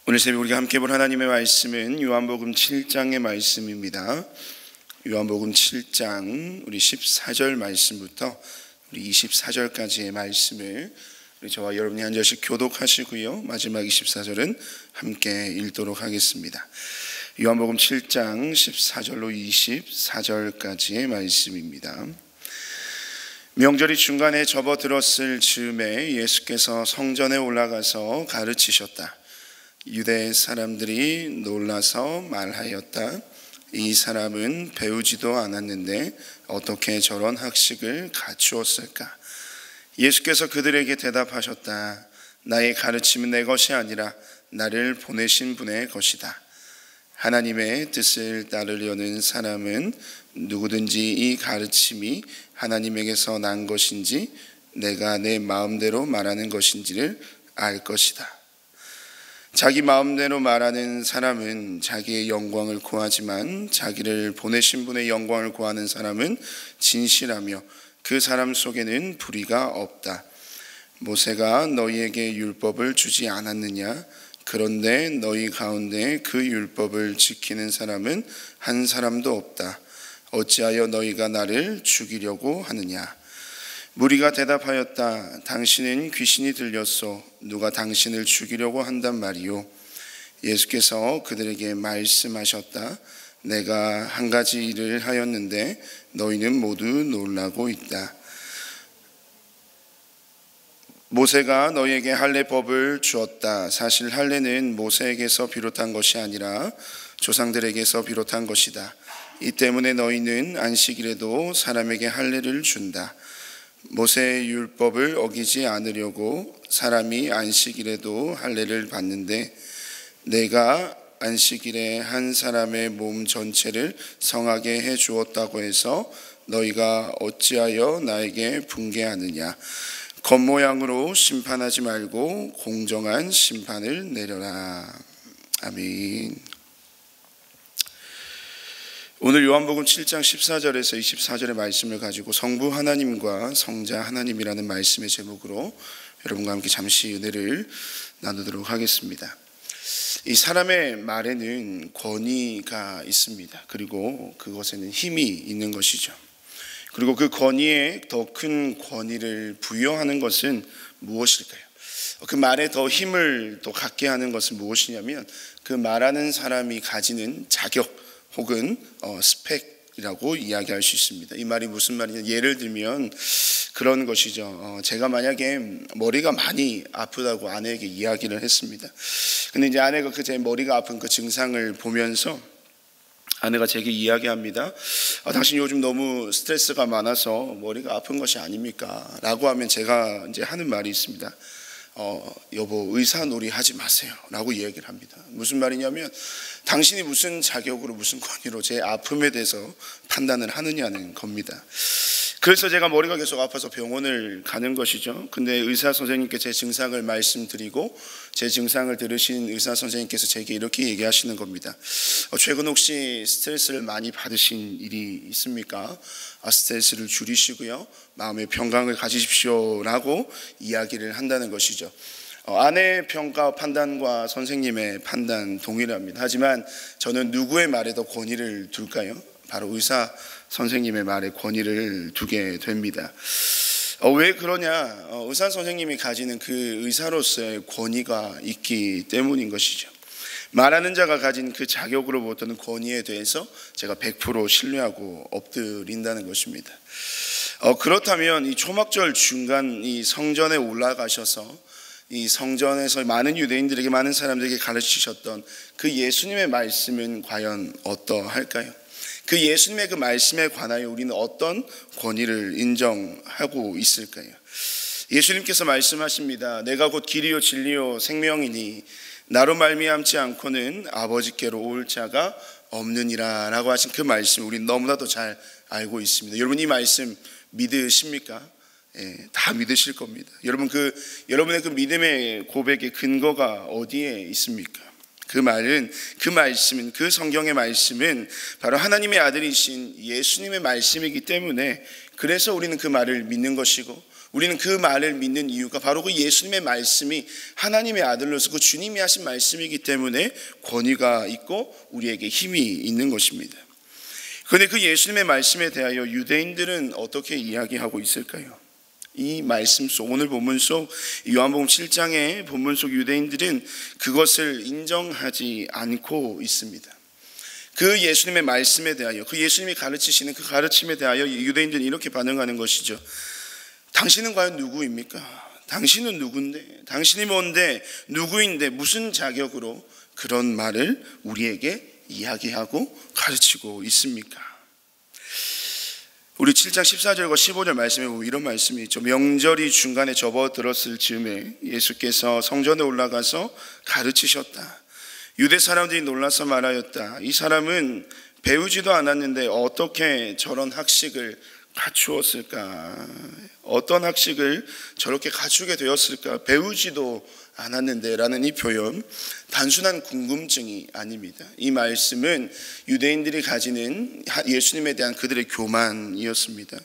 오늘 새벽 우리가 함께 볼 하나님의 말씀은 요한복음 7장의 말씀입니다. 요한복음 7장 우리 14절 말씀부터 우리 24절까지의 말씀을 우리 저와 여러분이 한 절씩 교독하시고요, 마지막 24절은 함께 읽도록 하겠습니다. 요한복음 7장 14절로 24절까지의 말씀입니다. 명절이 중간에 접어들었을 즈음에 예수께서 성전에 올라가서 가르치셨다. 유대 사람들이 놀라서 말하였다. 이 사람은 배우지도 않았는데 어떻게 저런 학식을 갖추었을까? 예수께서 그들에게 대답하셨다. 나의 가르침은 내 것이 아니라 나를 보내신 분의 것이다. 하나님의 뜻을 따르려는 사람은 누구든지 이 가르침이 하나님에게서 난 것인지 내가 내 마음대로 말하는 것인지를 알 것이다. 자기 마음대로 말하는 사람은 자기의 영광을 구하지만 자기를 보내신 분의 영광을 구하는 사람은 진실하며 그 사람 속에는 불의가 없다. 모세가 너희에게 율법을 주지 않았느냐? 그런데 너희 가운데 그 율법을 지키는 사람은 한 사람도 없다. 어찌하여 너희가 나를 죽이려고 하느냐? 무리가 대답하였다. 당신은 귀신이 들렸소. 누가 당신을 죽이려고 한단 말이요? 예수께서 그들에게 말씀하셨다. 내가 한 가지 일을 하였는데 너희는 모두 놀라고 있다. 모세가 너희에게 할례법을 주었다. 사실 할례는 모세에게서 비롯한 것이 아니라 조상들에게서 비롯한 것이다. 이 때문에 너희는 안식일에도 사람에게 할례를 준다. 모세의 율법을 어기지 않으려고 사람이 안식일에도 할례를 받는데 내가 안식일에 한 사람의 몸 전체를 성하게 해 주었다고 해서 너희가 어찌하여 나에게 분개하느냐? 겉모양으로 심판하지 말고 공정한 심판을 내려라. 아멘. 오늘 요한복음 7장 14절에서 24절의 말씀을 가지고 성부 하나님과 성자 하나님이라는 말씀의 제목으로 여러분과 함께 잠시 은혜를 나누도록 하겠습니다. 이 사람의 말에는 권위가 있습니다. 그리고 그것에는 힘이 있는 것이죠. 그리고 그 권위에 더 큰 권위를 부여하는 것은 무엇일까요? 그 말에 더 힘을 또 갖게 하는 것은 무엇이냐면 그 말하는 사람이 가지는 자격 혹은 스펙이라고 이야기할 수 있습니다. 이 말이 무슨 말이냐? 예를 들면 그런 것이죠. 제가 만약에 머리가 많이 아프다고 아내에게 이야기를 했습니다. 근데 이제 아내가 제 머리가 아픈 그 증상을 보면서 아내가 제게 이야기합니다. 당신 요즘 너무 스트레스가 많아서 머리가 아픈 것이 아닙니까? 라고 하면 제가 이제 하는 말이 있습니다. 여보, 의사놀이 하지 마세요 라고 이야기를 합니다. 무슨 말이냐면 당신이 무슨 자격으로 무슨 권위로 제 아픔에 대해서 판단을 하느냐는 겁니다. 그래서 제가 머리가 계속 아파서 병원을 가는 것이죠. 근데 의사 선생님께 제 증상을 말씀드리고 제 증상을 들으신 의사 선생님께서 제게 이렇게 얘기하시는 겁니다. 최근 혹시 스트레스를 많이 받으신 일이 있습니까? 스트레스를 줄이시고요, 마음의 평강을 가지십시오 라고 이야기를 한다는 것이죠. 아내의 평가 판단과 선생님의 판단 동일합니다. 하지만 저는 누구의 말에 더 권위를 둘까요? 바로 의사 선생님의 말에 권위를 두게 됩니다. 왜 그러냐? 의사 선생님이 가지는 그 의사로서의 권위가 있기 때문인 것이죠. 말하는 자가 가진 그 자격으로부터는 권위에 대해서 제가 100% 신뢰하고 엎드린다는 것입니다. 그렇다면 이 초막절 중간 이 성전에 올라가셔서 이 성전에서 많은 유대인들에게, 많은 사람들에게 가르치셨던 그 예수님의 말씀은 과연 어떠할까요? 그 예수님의 그 말씀에 관하여 우리는 어떤 권위를 인정하고 있을까요? 예수님께서 말씀하십니다. 내가 곧 길이요 진리요 생명이니 나로 말미암지 않고는 아버지께로 올 자가 없느니라 라고 하신 그 말씀, 우리는 너무나도 잘 알고 있습니다. 여러분, 이 말씀 믿으십니까? 다 믿으실 겁니다. 여러분의 그 믿음의 고백의 근거가 어디에 있습니까? 그 말씀은, 그 성경의 말씀은 바로 하나님의 아들이신 예수님의 말씀이기 때문에, 그래서 우리는 그 말을 믿는 것이고 우리는 그 말을 믿는 이유가 바로 그 예수님의 말씀이 하나님의 아들로서 그 주님이 하신 말씀이기 때문에 권위가 있고 우리에게 힘이 있는 것입니다. 그런데 그 예수님의 말씀에 대하여 유대인들은 어떻게 이야기하고 있을까요? 이 말씀 속, 오늘 본문 속 요한복음 7장의 본문 속 유대인들은 그것을 인정하지 않고 있습니다. 그 예수님의 말씀에 대하여, 그 예수님이 가르치시는 그 가르침에 대하여 유대인들은 이렇게 반응하는 것이죠. 당신은 과연 누구입니까? 당신은 누군데? 당신이 뭔데? 누구인데? 무슨 자격으로 그런 말을 우리에게 이야기하고 가르치고 있습니까? 우리 7장 14절과 15절 말씀에 보면 이런 말씀이 있죠. 명절이 중간에 접어들었을 즈음에 예수께서 성전에 올라가서 가르치셨다. 유대 사람들이 놀라서 말하였다. 이 사람은 배우지도 않았는데 어떻게 저런 학식을 갖추었을까? 어떤 학식을 저렇게 갖추게 되었을까? 배우지도 않았는데 라는 이 표현, 단순한 궁금증이 아닙니다. 이 말씀은 유대인들이 가지는 예수님에 대한 그들의 교만이었습니다.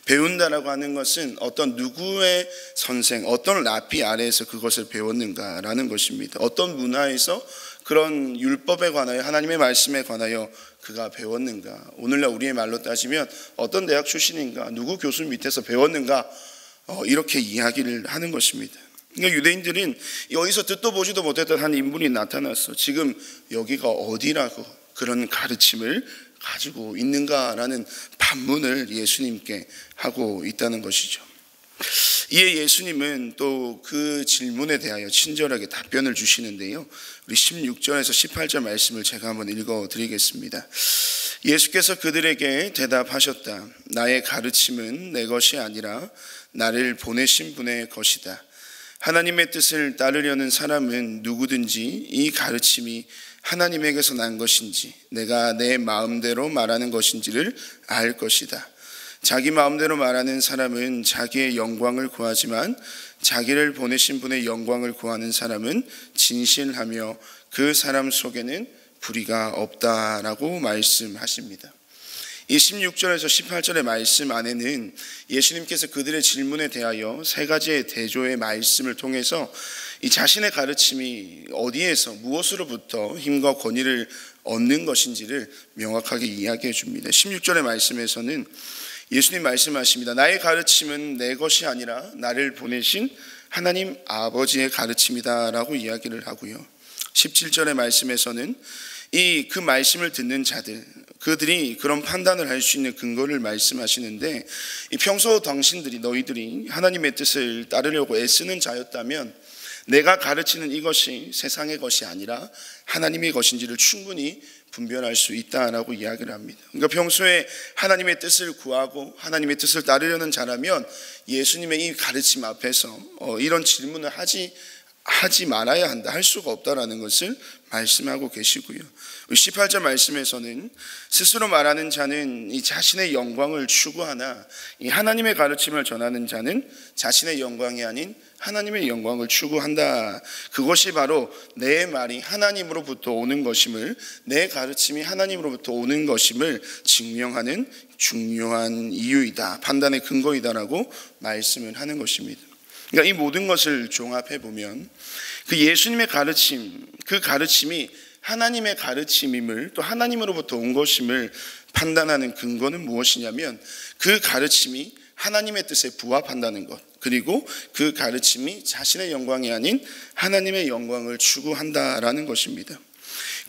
배운다라고 하는 것은 어떤 누구의 선생, 어떤 라피 아래에서 그것을 배웠는가라는 것입니다. 어떤 문화에서 그런 율법에 관하여, 하나님의 말씀에 관하여 그가 배웠는가. 오늘날 우리의 말로 따지면 어떤 대학 출신인가, 누구 교수 밑에서 배웠는가, 이렇게 이야기를 하는 것입니다. 그러니까 유대인들은 여기서 듣도 보지도 못했던 한 인물이 나타났어. 지금 여기가 어디라고 그런 가르침을 가지고 있는가라는 반문을 예수님께 하고 있다는 것이죠. 이에 예수님은 또 그 질문에 대하여 친절하게 답변을 주시는데요. 우리 16절에서 18절 말씀을 제가 한번 읽어드리겠습니다. 예수께서 그들에게 대답하셨다. 나의 가르침은 내 것이 아니라 나를 보내신 분의 것이다. 하나님의 뜻을 따르려는 사람은 누구든지 이 가르침이 하나님에게서 난 것인지 내가 내 마음대로 말하는 것인지를 알 것이다. 자기 마음대로 말하는 사람은 자기의 영광을 구하지만 자기를 보내신 분의 영광을 구하는 사람은 진실하며 그 사람 속에는 불의가 없다라고 말씀하십니다. 이 16절에서 18절의 말씀 안에는 예수님께서 그들의 질문에 대하여 세 가지의 대조의 말씀을 통해서 이 자신의 가르침이 어디에서 무엇으로부터 힘과 권위를 얻는 것인지를 명확하게 이야기해 줍니다. 16절의 말씀에서는 예수님 말씀하십니다. 나의 가르침은 내 것이 아니라 나를 보내신 하나님 아버지의 가르침이다 라고 이야기를 하고요. 17절의 말씀에서는 그 말씀을 듣는 자들, 그들이 그런 판단을 할 수 있는 근거를 말씀하시는데, 평소 당신들이, 너희들이 하나님의 뜻을 따르려고 애쓰는 자였다면 내가 가르치는 이것이 세상의 것이 아니라 하나님의 것인지를 충분히 분별할 수 있다라고 이야기를 합니다. 그러니까 평소에 하나님의 뜻을 구하고 하나님의 뜻을 따르려는 자라면 예수님의 이 가르침 앞에서 이런 질문을 하지 말아야 한다, 할 수가 없다라는 것을 말씀하고 계시고요. 18절 말씀에서는 스스로 말하는 자는 이 자신의 영광을 추구하나 이 하나님의 가르침을 전하는 자는 자신의 영광이 아닌 하나님의 영광을 추구한다. 그것이 바로 내 말이 하나님으로부터 오는 것임을, 내 가르침이 하나님으로부터 오는 것임을 증명하는 중요한 이유이다, 판단의 근거이다라고 말씀을 하는 것입니다. 그러니까 이 모든 것을 종합해 보면 그 예수님의 가르침, 그 가르침이 하나님의 가르침임을, 또 하나님으로부터 온 것임을 판단하는 근거는 무엇이냐면 그 가르침이 하나님의 뜻에 부합한다는 것, 그리고 그 가르침이 자신의 영광이 아닌 하나님의 영광을 추구한다라는 것입니다.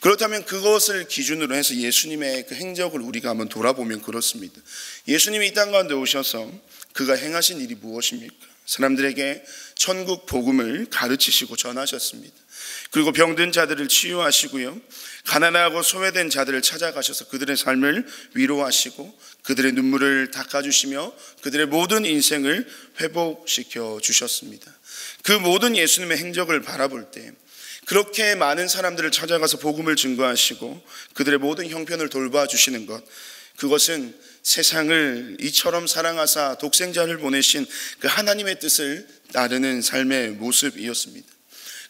그렇다면 그것을 기준으로 해서 예수님의 그 행적을 우리가 한번 돌아보면 그렇습니다. 예수님이 이 땅 가운데 오셔서 그가 행하신 일이 무엇입니까? 사람들에게 천국 복음을 가르치시고 전하셨습니다. 그리고 병든 자들을 치유하시고요, 가난하고 소외된 자들을 찾아가셔서 그들의 삶을 위로하시고 그들의 눈물을 닦아주시며 그들의 모든 인생을 회복시켜 주셨습니다. 그 모든 예수님의 행적을 바라볼 때 그렇게 많은 사람들을 찾아가서 복음을 증거하시고 그들의 모든 형편을 돌봐주시는 것, 그것은 세상을 이처럼 사랑하사 독생자를 보내신 그 하나님의 뜻을 따르는 삶의 모습이었습니다.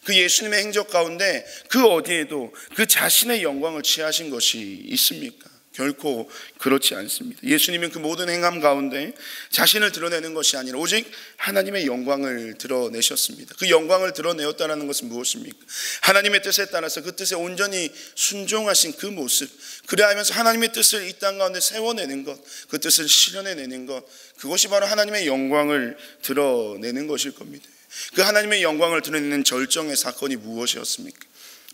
그 예수님의 행적 가운데 그 어디에도 그 자신의 영광을 취하신 것이 있습니까? 결코 그렇지 않습니다. 예수님은 그 모든 행함 가운데 자신을 드러내는 것이 아니라 오직 하나님의 영광을 드러내셨습니다. 그 영광을 드러내었다는 것은 무엇입니까? 하나님의 뜻에 따라서 그 뜻에 온전히 순종하신 그 모습, 그래야 하면서 하나님의 뜻을 이 땅 가운데 세워내는 것, 그 뜻을 실현해내는 것, 그것이 바로 하나님의 영광을 드러내는 것일 겁니다. 그 하나님의 영광을 드러내는 절정의 사건이 무엇이었습니까?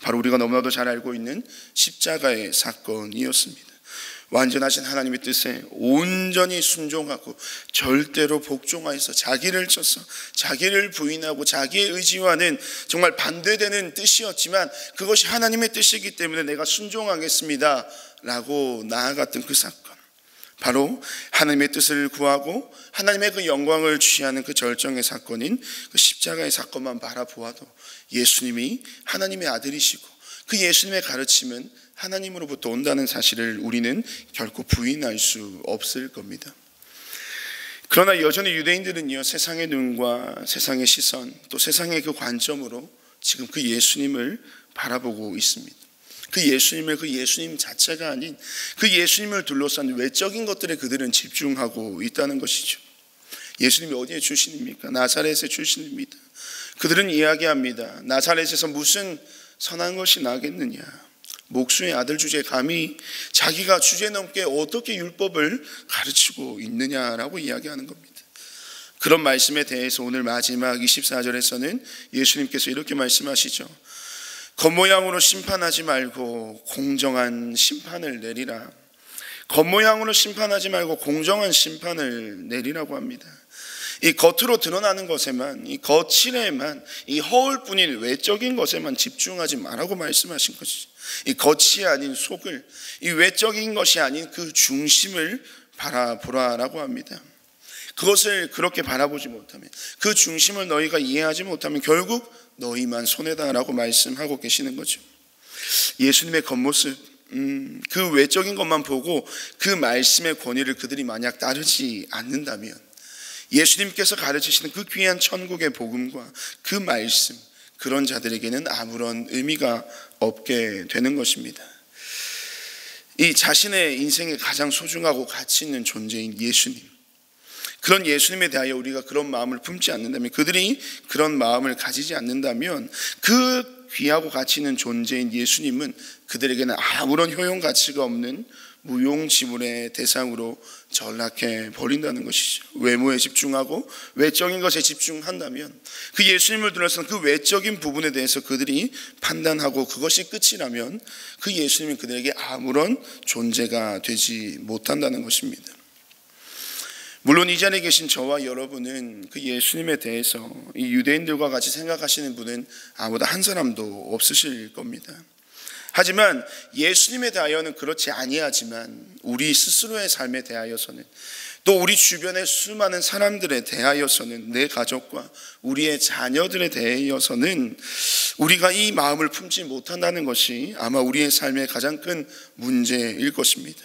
바로 우리가 너무나도 잘 알고 있는 십자가의 사건이었습니다. 완전하신 하나님의 뜻에 온전히 순종하고 절대로 복종하여서 자기를 쳐서 자기를 부인하고 자기의 의지와는 정말 반대되는 뜻이었지만 그것이 하나님의 뜻이기 때문에 내가 순종하겠습니다 라고 나아갔던 그 사건, 바로 하나님의 뜻을 구하고 하나님의 그 영광을 취하는 그 절정의 사건인 그 십자가의 사건만 바라보아도 예수님이 하나님의 아들이시고 그 예수님의 가르침은 하나님으로부터 온다는 사실을 우리는 결코 부인할 수 없을 겁니다. 그러나 여전히 유대인들은요, 세상의 눈과 세상의 시선, 또 세상의 그 관점으로 지금 그 예수님을 바라보고 있습니다. 그 예수님 자체가 아닌 그 예수님을 둘러싼 외적인 것들에 그들은 집중하고 있다는 것이죠. 예수님이 어디의 출신입니까? 나사렛의 출신입니다. 그들은 이야기합니다. 나사렛에서 무슨 선한 것이 나겠느냐, 목수의 아들 주제에 감히 자기가 주제넘게 어떻게 율법을 가르치고 있느냐라고 이야기하는 겁니다. 그런 말씀에 대해서 오늘 마지막 24절에서는 예수님께서 이렇게 말씀하시죠. 겉모양으로 심판하지 말고 공정한 심판을 내리라. 겉모양으로 심판하지 말고 공정한 심판을 내리라고 합니다. 이 겉으로 드러나는 것에만, 이 거칠에만, 이 허울뿐인 외적인 것에만 집중하지 말라고 말씀하신 것이죠. 이 겉이 아닌 속을, 이 외적인 것이 아닌 그 중심을 바라보라라고 합니다. 그것을 그렇게 바라보지 못하면, 그 중심을 너희가 이해하지 못하면 결국 너희만 손해다라고 말씀하고 계시는 거죠. 예수님의 겉모습, 그 외적인 것만 보고 그 말씀의 권위를 그들이 만약 따르지 않는다면 예수님께서 가르치시는 그 귀한 천국의 복음과 그 말씀, 그런 자들에게는 아무런 의미가 없게 되는 것입니다. 이 자신의 인생에 가장 소중하고 가치 있는 존재인 예수님, 그런 예수님에 대하여 우리가 그런 마음을 품지 않는다면, 그들이 그런 마음을 가지지 않는다면 그 귀하고 가치 있는 존재인 예수님은 그들에게는 아무런 효용 가치가 없는 무용지물의 대상으로 전락해 버린다는 것이죠. 외모에 집중하고 외적인 것에 집중한다면 그 예수님을 둘러싼 그 외적인 부분에 대해서 그들이 판단하고 그것이 끝이라면 그 예수님은 그들에게 아무런 존재가 되지 못한다는 것입니다. 물론 이 자리에 계신 저와 여러분은 그 예수님에 대해서 이 유대인들과 같이 생각하시는 분은 아무도 한 사람도 없으실 겁니다. 하지만 예수님에 대하여는 그렇지 아니하지만 우리 스스로의 삶에 대하여서는, 또 우리 주변의 수많은 사람들에 대하여서는, 내 가족과 우리의 자녀들에 대하여서는 우리가 이 마음을 품지 못한다는 것이 아마 우리의 삶의 가장 큰 문제일 것입니다.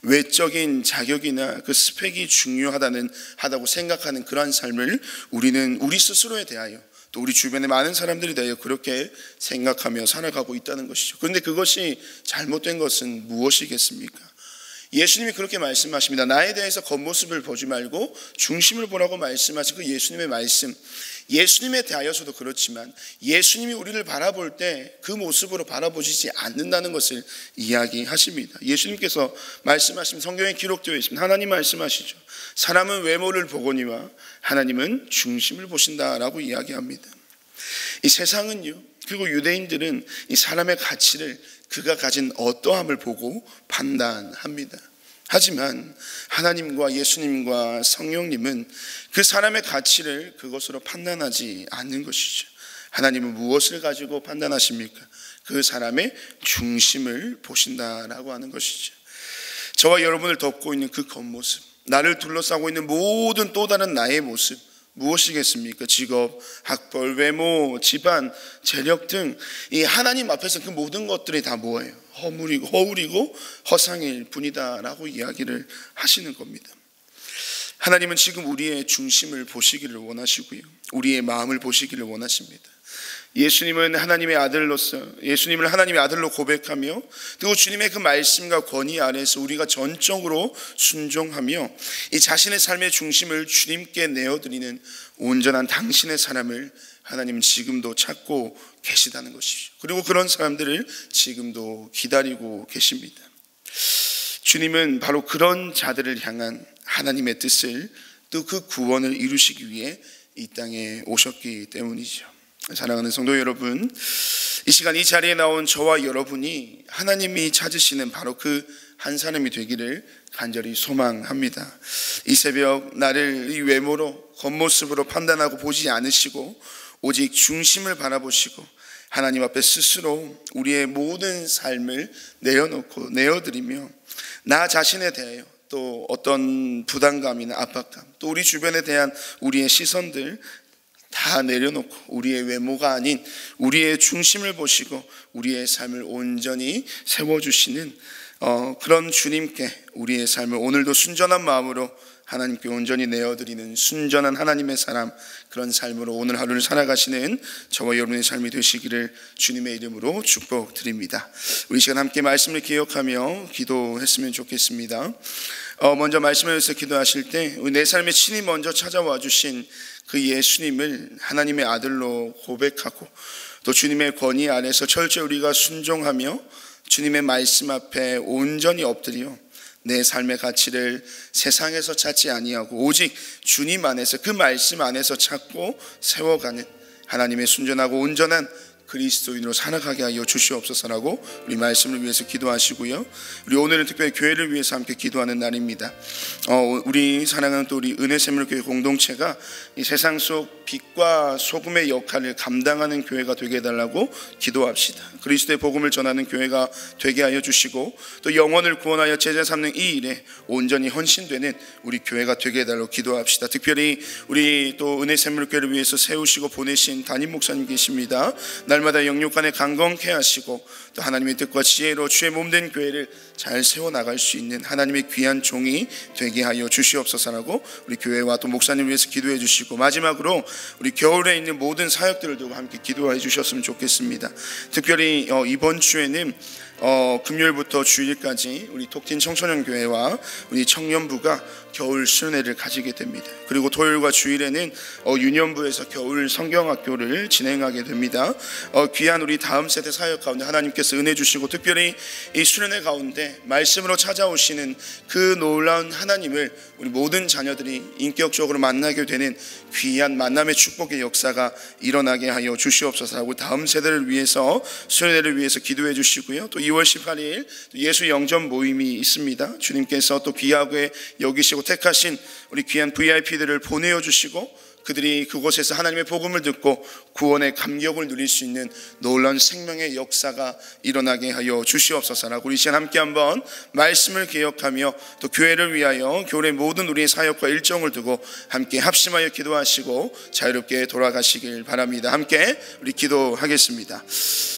외적인 자격이나 그 스펙이 중요하다고 생각하는 그러한 삶을 우리는 우리 스스로에 대하여, 또 우리 주변의 많은 사람들에 대하여 그렇게 생각하며 살아가고 있다는 것이죠. 그런데 그것이 잘못된 것은 무엇이겠습니까? 예수님이 그렇게 말씀하십니다. 나에 대해서 겉모습을 보지 말고 중심을 보라고 말씀하신 그 예수님의 말씀, 예수님에 대하여서도 그렇지만 예수님이 우리를 바라볼 때 그 모습으로 바라보시지 않는다는 것을 이야기하십니다. 예수님께서 말씀하신, 성경에 기록되어 있습니다. 하나님 말씀하시죠. 사람은 외모를 보거니와 하나님은 중심을 보신다라고 이야기합니다. 이 세상은요, 그리고 유대인들은 이 사람의 가치를 그가 가진 어떠함을 보고 판단합니다. 하지만 하나님과 예수님과 성령님은 그 사람의 가치를 그것으로 판단하지 않는 것이죠. 하나님은 무엇을 가지고 판단하십니까? 그 사람의 중심을 보신다라고 하는 것이죠. 저와 여러분을 덮고 있는 그 겉모습, 나를 둘러싸고 있는 모든 또 다른 나의 모습, 무엇이겠습니까? 직업, 학벌, 외모, 집안, 재력 등 이 하나님 앞에서 그 모든 것들이 다 뭐예요? 허울이고 허상일 뿐이다라고 이야기를 하시는 겁니다. 하나님은 지금 우리의 중심을 보시기를 원하시고요, 우리의 마음을 보시기를 원하십니다. 예수님은 하나님의 아들로서 예수님을 하나님의 아들로 고백하며 그리고 주님의 그 말씀과 권위 아래서 우리가 전적으로 순종하며 이 자신의 삶의 중심을 주님께 내어드리는 온전한 당신의 사람을 하나님은 지금도 찾고 계시다는 것이죠. 그리고 그런 사람들을 지금도 기다리고 계십니다. 주님은 바로 그런 자들을 향한 하나님의 뜻을 또 그 구원을 이루시기 위해 이 땅에 오셨기 때문이죠. 사랑하는 성도 여러분, 이 시간 이 자리에 나온 저와 여러분이 하나님이 찾으시는 바로 그 한 사람이 되기를 간절히 소망합니다. 이 새벽 나를 이 외모로 겉모습으로 판단하고 보지 않으시고 오직 중심을 바라보시고 하나님 앞에 스스로 우리의 모든 삶을 내어드리며 나 자신에 대하여 또 어떤 부담감이나 압박감 또 우리 주변에 대한 우리의 시선들 다 내려놓고 우리의 외모가 아닌 우리의 중심을 보시고 우리의 삶을 온전히 세워주시는 그런 주님께 우리의 삶을 오늘도 순전한 마음으로 하나님께 온전히 내어드리는 순전한 하나님의 사람, 그런 삶으로 오늘 하루를 살아가시는 저와 여러분의 삶이 되시기를 주님의 이름으로 축복드립니다. 우리 시간 함께 말씀을 기억하며 기도했으면 좋겠습니다. 먼저 말씀을 위해서 기도하실 때 내 삶에 친히 먼저 찾아와 주신 그 예수님을 하나님의 아들로 고백하고 또 주님의 권위 안에서 철저히 우리가 순종하며 주님의 말씀 앞에 온전히 엎드려 내 삶의 가치를 세상에서 찾지 아니하고 오직 주님 안에서 그 말씀 안에서 찾고 세워가는 하나님의 순전하고 온전한 그리스도인으로 살아가게 하여 주시옵소서라고 우리 말씀을 위해서 기도하시고요. 우리 오늘은 특별히 교회를 위해서 함께 기도하는 날입니다. 우리 사랑하는 또 우리 은혜샘물교회 공동체가 이 세상 속 빛과 소금의 역할을 감당하는 교회가 되게 해달라고 기도합시다. 그리스도의 복음을 전하는 교회가 되게 하여 주시고 또 영혼을 구원하여 제자 삼는 이 일에 온전히 헌신되는 우리 교회가 되게 해달라고 기도합시다. 특별히 우리 또 은혜샘물교회를 위해서 세우시고 보내신 담임 목사님 계십니다. 날마다 영육간에 강건케 하시고 또 하나님의 뜻과 지혜로 주의 몸된 교회를 잘 세워나갈 수 있는 하나님의 귀한 종이 되게 하여 주시옵소서라고 우리 교회와 또 목사님을 위해서 기도해 주시고 마지막으로 우리 겨울에 있는 모든 사역들을 두고 함께 기도해 주셨으면 좋겠습니다. 특별히 이번 주에는 금요일부터 주일까지 우리 톡틴 청소년교회와 우리 청년부가 겨울 수련회를 가지게 됩니다. 그리고 토요일과 주일에는 유년부에서 겨울 성경학교를 진행하게 됩니다. 귀한 우리 다음 세대 사역 가운데 하나님께서 은혜 주시고 특별히 이 수련회 가운데 말씀으로 찾아오시는 그 놀라운 하나님을 우리 모든 자녀들이 인격적으로 만나게 되는 귀한 만남의 축복의 역사가 일어나게 하여 주시옵소서라고 다음 세대를 위해서 수련회를 위해서 기도해 주시고요. 또 2월 18일 예수 영전 모임이 있습니다. 주님께서 또 귀하게 여기시고 택하신 우리 귀한 VIP들을 보내어 주시고 그들이 그곳에서 하나님의 복음을 듣고 구원의 감격을 누릴 수 있는 놀라운 생명의 역사가 일어나게 하여 주시옵소서라고 우리 시간 함께 한번 말씀을 기억하며 또 교회를 위하여 교회 모든 우리의 사역과 일정을 두고 함께 합심하여 기도하시고 자유롭게 돌아가시길 바랍니다. 함께 우리 기도하겠습니다.